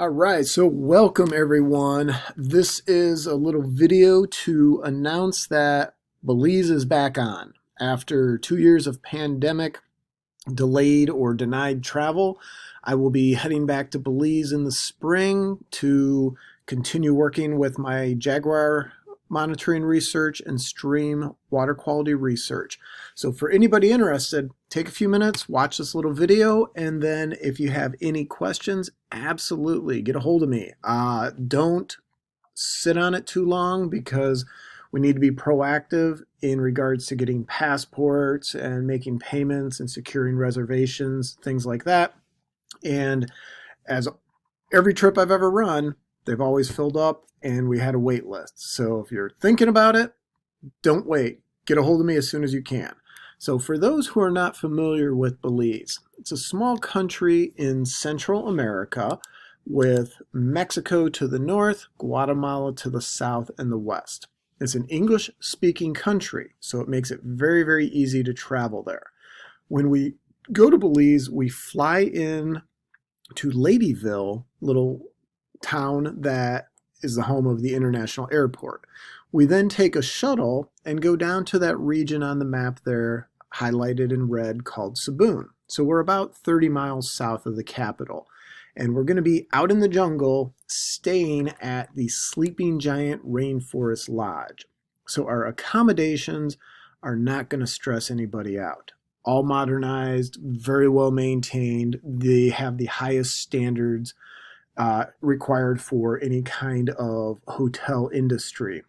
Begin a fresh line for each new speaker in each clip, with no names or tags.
All right, so welcome everyone. This is a little video to announce that Belize is back on. After 2 years of pandemic, delayed or denied travel, I will be heading back to Belize in the spring to continue working with my Jaguar monitoring research and stream water quality research. So for anybody interested, take a few minutes, watch this little video, and then if you have any questions, absolutely get a hold of me. Don't sit on it too long because we need to be proactive in regards to getting passports and making payments and securing reservations, things like that. And as every trip I've ever run, they've always filled up and we had a wait list. So if you're thinking about it, don't wait. Get a hold of me as soon as you can. So for those who are not familiar with Belize, it's a small country in Central America with Mexico to the north, Guatemala to the south and the west. It's an English-speaking country, so it makes it very, very easy to travel there. When we go to Belize, we fly in to Ladyville, little town that is the home of the international airport. We then take a shuttle and go down to that region on the map there, highlighted in red, called Sibun. So we're about 30 miles south of the capital. And we're going to be out in the jungle staying at the Sleeping Giant Rainforest Lodge. So our accommodations are not going to stress anybody out. All modernized, very well maintained. They have the highest standards required for any kind of hotel industry.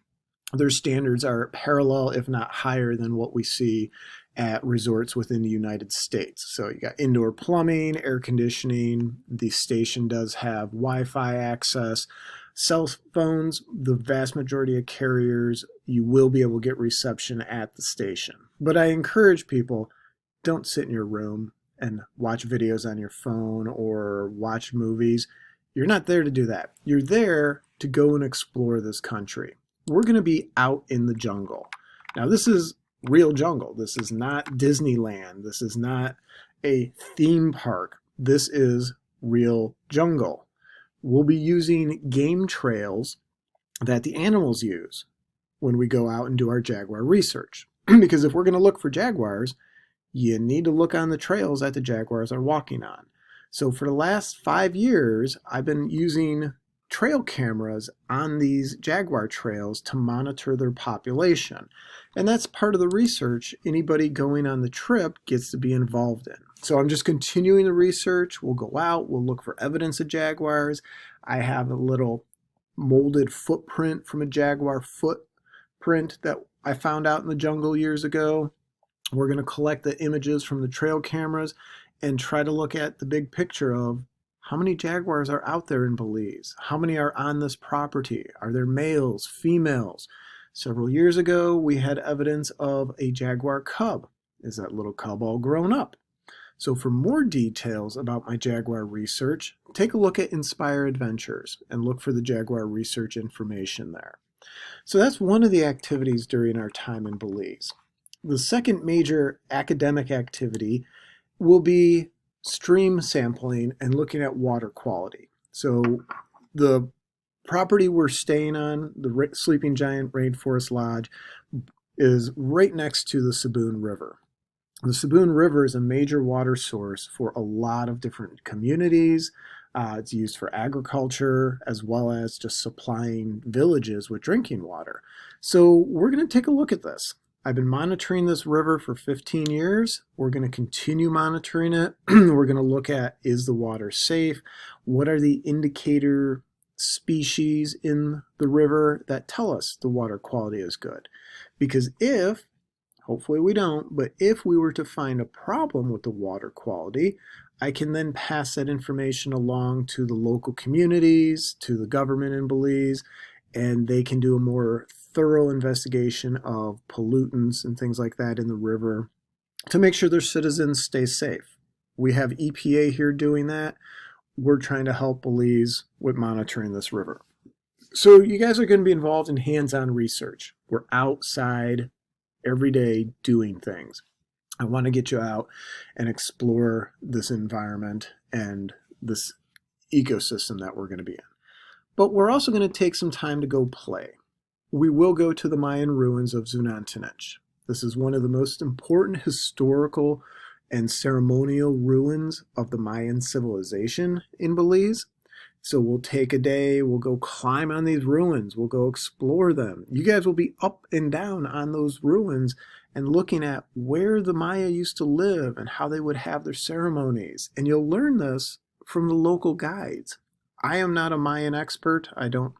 Their standards are parallel, if not higher, than what we see at resorts within the United States. So you got indoor plumbing, air conditioning. The station does have Wi-Fi access. Cell phones, the vast majority of carriers, you will be able to get reception at the station. But I encourage people, don't sit in your room and watch videos on your phone or watch movies. You're not there to do that. You're there to go and explore this country. We're going to be out in the jungle. Now, this is real jungle. This is not Disneyland. This is not a theme park. This is real jungle. We'll be using game trails that the animals use when we go out and do our Jaguar research. Because if we're going to look for jaguars, you need to look on the trails that the jaguars are walking on. So for the last 5 years, I've been using trail cameras on these jaguar trails to monitor their population. And that's part of the research anybody going on the trip gets to be involved in. So I'm just continuing the research. We'll go out, we'll look for evidence of jaguars. I have a little molded footprint from a jaguar footprint that I found out in the jungle years ago. We're going to collect the images from the trail cameras and try to look at the big picture of how many jaguars are out there in Belize? How many are on this property? Are there males, females? Several years ago, we had evidence of a jaguar cub. Is that little cub all grown up? So for more details about my jaguar research, take a look at Inspire Adventures and look for the jaguar research information there. So that's one of the activities during our time in Belize. The second major academic activity will be stream sampling and looking at water quality. So the property we're staying on, the Sleeping Giant Rainforest Lodge, is right next to the Sibun River. The Sibun River is a major water source for a lot of different communities. It's used for agriculture as well as just supplying villages with drinking water. So we're going to take a look at this. I've been monitoring this river for 15 years. We're going to continue monitoring it. We're going to look at, is the water safe? What are the indicator species in the river that tell us the water quality is good? Because if, hopefully we don't, but if we were to find a problem with the water quality, I can then pass that information along to the local communities, to the government in Belize, and they can do a more thorough investigation of pollutants and things like that in the river to make sure their citizens stay safe. We have EPA here doing that. We're trying to help Belize with monitoring this river. So you guys are going to be involved in hands-on research. We're outside every day doing things. I want to get you out and explore this environment and this ecosystem that we're going to be in. But we're also going to take some time to go play. We will go to the Mayan ruins of Zunantunich. This is one of the most important historical and ceremonial ruins of the Mayan civilization in Belize. So we'll take a day, we'll go climb on these ruins, we'll go explore them. You guys will be up and down on those ruins and looking at where the Maya used to live and how they would have their ceremonies. And you'll learn this from the local guides. I am not a Mayan expert. I don't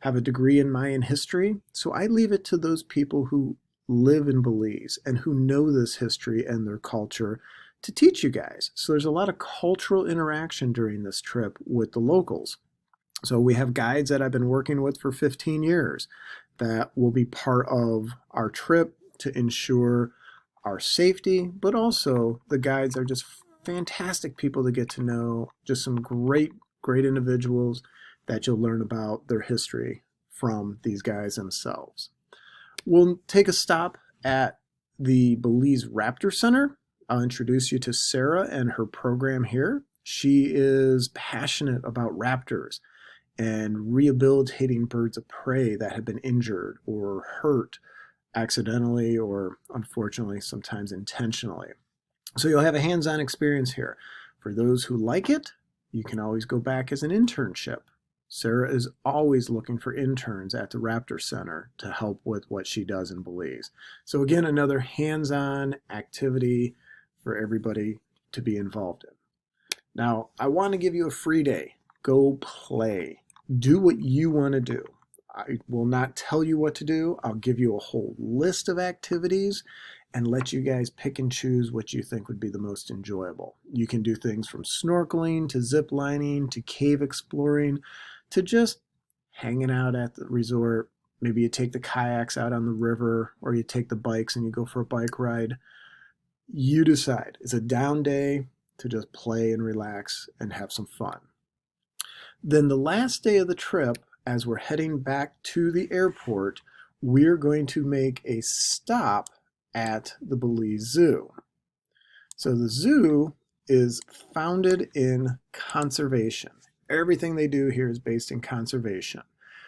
have a degree in Mayan history, so I leave it to those people who live in Belize and who know this history and their culture to teach you guys. So there's a lot of cultural interaction during this trip with the locals. So we have guides that I've been working with for 15 years that will be part of our trip to ensure our safety, but also the guides are just fantastic people to get to know, just some great individuals that you'll learn about their history from these guys themselves. We'll take a stop at the Belize Raptor Center. I'll introduce you to Sarah and her program here. She is passionate about raptors and rehabilitating birds of prey that have been injured or hurt accidentally or unfortunately sometimes intentionally. So you'll have a hands-on experience here. For those who like it, you can always go back as an internship. Sarah is always looking for interns at the Raptor Center to help with what she does in Belize. So again, another hands-on activity for everybody to be involved in. Now, I want to give you a free day. Go play. Do what you want to do. I will not tell you what to do. I'll give you a whole list of activities and let you guys pick and choose what you think would be the most enjoyable. You can do things from snorkeling to zip lining to cave exploring to just hanging out at the resort. Maybe you take the kayaks out on the river or you take the bikes and you go for a bike ride. You decide. It's a down day to just play and relax and have some fun. Then the last day of the trip, as we're heading back to the airport, we're going to make a stop at the Belize Zoo. So the zoo is founded in conservation. Everything they do here is based in conservation.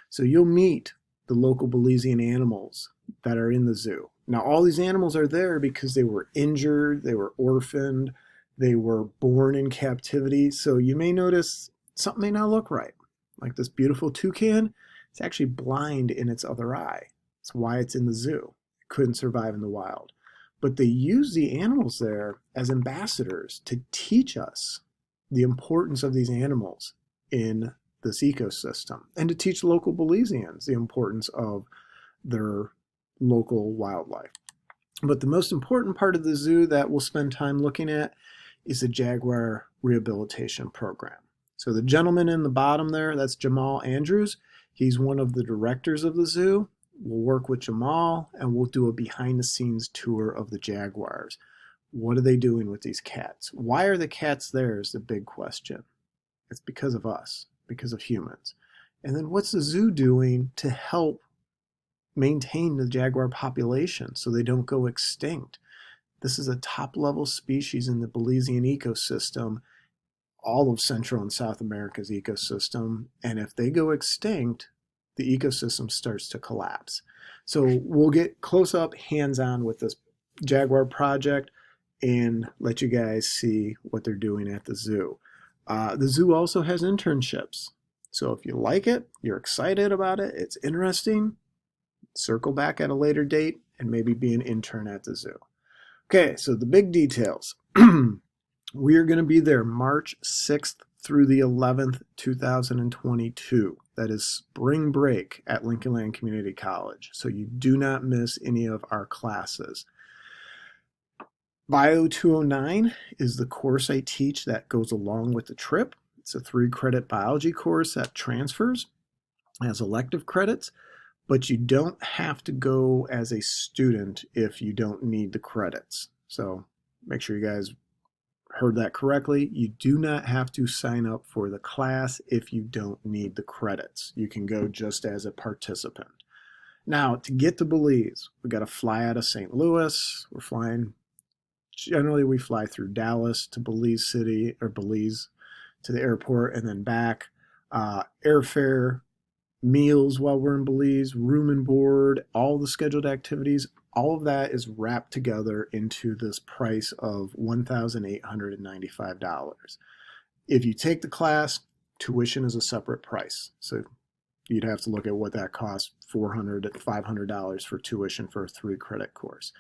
So you'll meet the local Belizean animals that are in the zoo. Now all these animals are there because they were injured, they were orphaned, they were born in captivity. So you may notice something may not look right. Like this beautiful toucan, it's actually blind in its other eye. That's why it's in the zoo. It couldn't survive in the wild. But they use the animals there as ambassadors to teach us the importance of these animals in this ecosystem and to teach local Belizeans the importance of their local wildlife. But the most important part of the zoo that we'll spend time looking at is the Jaguar rehabilitation program. So the gentleman in the bottom there, that's Jamal Andrews. He's one of the directors of the zoo. We'll work with Jamal and we'll do a behind the scenes tour of the Jaguars. What are they doing with these cats? Why are the cats there is the big question. It's because of us, because of humans. And then what's the zoo doing to help maintain the jaguar population so they don't go extinct? This is a top level species in the Belizean ecosystem, all of Central and South America's ecosystem. And if they go extinct, the ecosystem starts to collapse. So we'll get close up, hands-on with this Jaguar project and let you guys see what they're doing at the zoo. The zoo also has internships. So if you like it, you're excited about it, it's interesting, circle back at a later date and maybe be an intern at the zoo. Okay, so the big details. We are going to be there March 6th through the 11th, 2022. That is spring break at Lincoln Land Community College. So you do not miss any of our classes. Bio 209 is the course I teach that goes along with the trip. It's a 3-credit biology course that transfers as elective credits, but you don't have to go as a student if you don't need the credits. So make sure you guys heard that correctly. You do not have to sign up for the class if you don't need the credits. You can go just as a participant. Now, to get to Belize, we got to fly out of St. Louis. Generally we fly through Dallas to Belize City or Belize to the airport and then back, airfare, meals while we're in Belize, room and board, all the scheduled activities, all of that is wrapped together into this price of $1,895. If you take the class, tuition is a separate price. So you'd have to look at what that costs, $400 to $500 for tuition for a 3-credit course.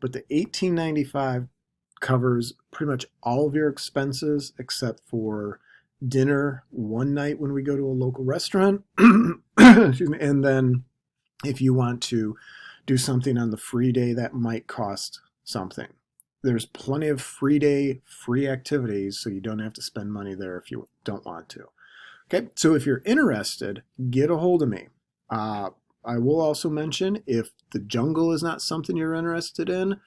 But the $1,895 covers pretty much all of your expenses except for dinner one night when we go to a local restaurant. Excuse me. And then if you want to do something on the free day, that might cost something. There's plenty of free day, free activities, so you don't have to spend money there if you don't want to. Okay, so if you're interested, get a hold of me. I will also mention, if the jungle is not something you're interested in,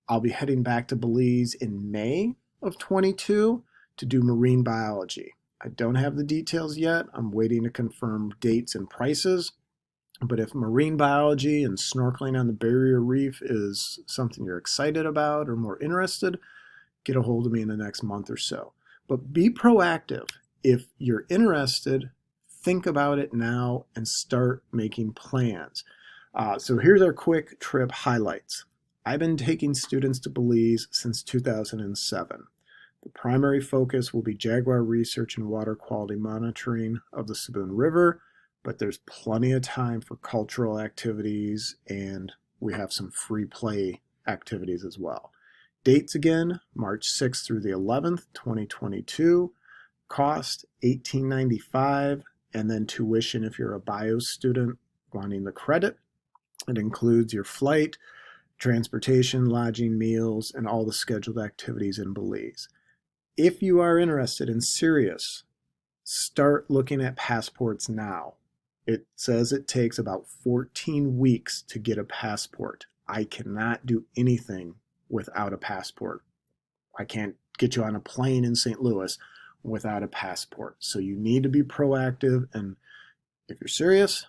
I'll be heading back to Belize in May of 22 to do marine biology. I don't have the details yet. I'm waiting to confirm dates and prices. But if marine biology and snorkeling on the barrier reef is something you're excited about or more interested, get a hold of me in the next month or so. But be proactive. If you're interested, think about it now and start making plans. So here's our quick trip highlights. I've been taking students to Belize since 2007. The primary focus will be Jaguar research and water quality monitoring of the Sibun River, but there's plenty of time for cultural activities, and we have some free play activities as well. Dates again, March 6th through the 11th, 2022. Cost $1,895, and then tuition if you're a bio student wanting the credit. It includes your flight, transportation, lodging, meals, and all the scheduled activities in Belize. If you are interested and serious, start looking at passports now. It says it takes about 14 weeks to get a passport. I cannot do anything without a passport. I can't get you on a plane in St. Louis without a passport. So you need to be proactive, and if you're serious,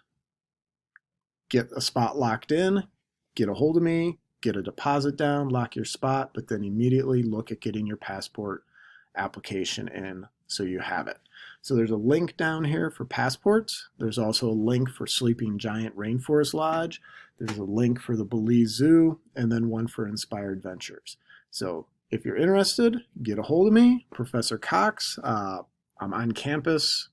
get a spot locked in, get a hold of me, get a deposit down, lock your spot, but then immediately look at getting your passport application in so you have it. So there's a link down here for passports. There's also a link for Sleeping Giant Rainforest Lodge. There's a link for the Belize Zoo, and then one for Inspired Ventures. So if you're interested, get a hold of me, Professor Cox. I'm on campus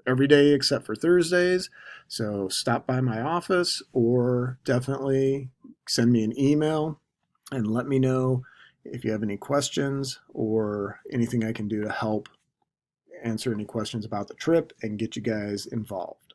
every day except for Thursdays. So stop by my office or definitely send me an email and let me know if you have any questions or anything I can do to help answer any questions about the trip and get you guys involved.